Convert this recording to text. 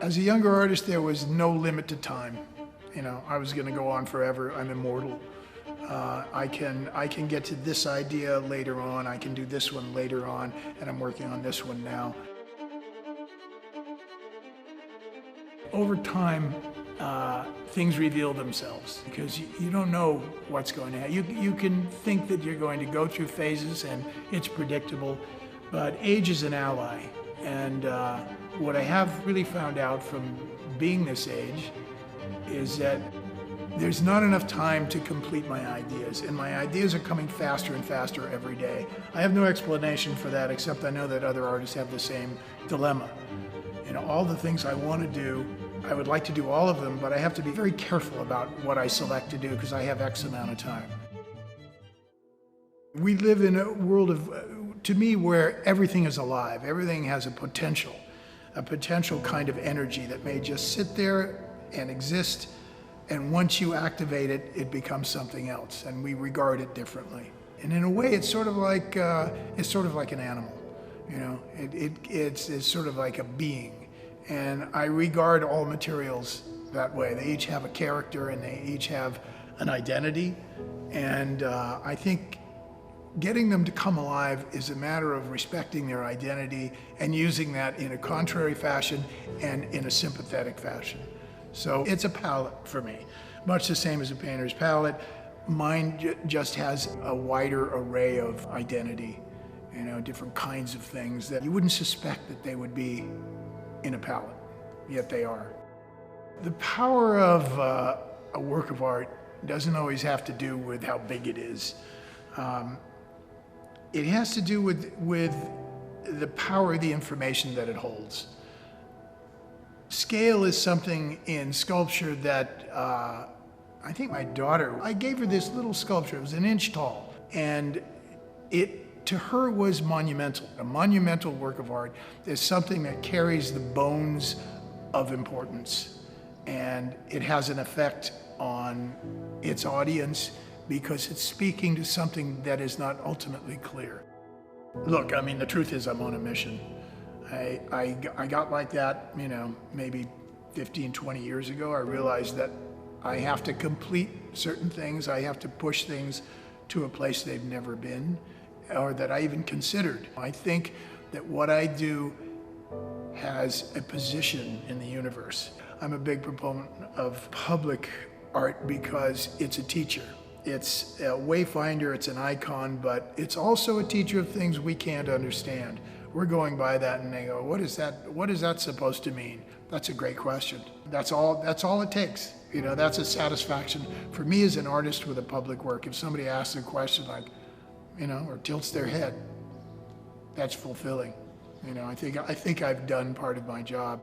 As a younger artist, there was no limit to time. You know, I was going to go on forever. I'm immortal. I can get to this idea later on. I can do this one later on, and I'm working on this one now. Over time, things reveal themselves because you don't know what's going to happen. You can think that you're going to go through phases and it's predictable, but age is an ally. And what I have really found out from being this age is that there's not enough time to complete my ideas, and my ideas are coming faster and faster every day. I have no explanation for that, except I know that other artists have the same dilemma. You know, all the things I want to do, I would like to do all of them, but I have to be very careful about what I select to do because I have X amount of time. We live in a world of, to me, where everything is alive. Everything has a potential kind of energy that may just sit there and exist, and once you activate it, it becomes something else, and we regard it differently. And in a way, it's sort of like an animal. You know, it's sort of like a being, and I regard all materials that way. They each have a character, and they each have an identity, and I think getting them to come alive is a matter of respecting their identity and using that in a contrary fashion and in a sympathetic fashion. So it's a palette for me, much the same as a painter's palette. Mine just has a wider array of identity, you know, different kinds of things that you wouldn't suspect that they would be in a palette, yet they are. The power of a work of art doesn't always have to do with how big it is. It has to do with the power of the information that it holds. Scale is something in sculpture that I think my daughter, I gave her this little sculpture. It was an inch tall, and it, to her, was monumental. A monumental work of art is something that carries the bones of importance, and it has an effect on its audience because it's speaking to something that is not ultimately clear. Look, I mean, the truth is I'm on a mission. I got like that, you know, maybe 15, 20 years ago. I realized that I have to complete certain things. I have to push things to a place they've never been or that I even considered. I think that what I do has a position in the universe. I'm a big proponent of public art because it's a teacher. It's a wayfinder, it's an icon, but it's also a teacher of things we can't understand. We're going by that and they go, what is that supposed to mean? That's a great question. That's all it takes. You know, that's a satisfaction for me as an artist with a public work. If somebody asks a question like, you know, or tilts their head, that's fulfilling. You know, I think I've done part of my job.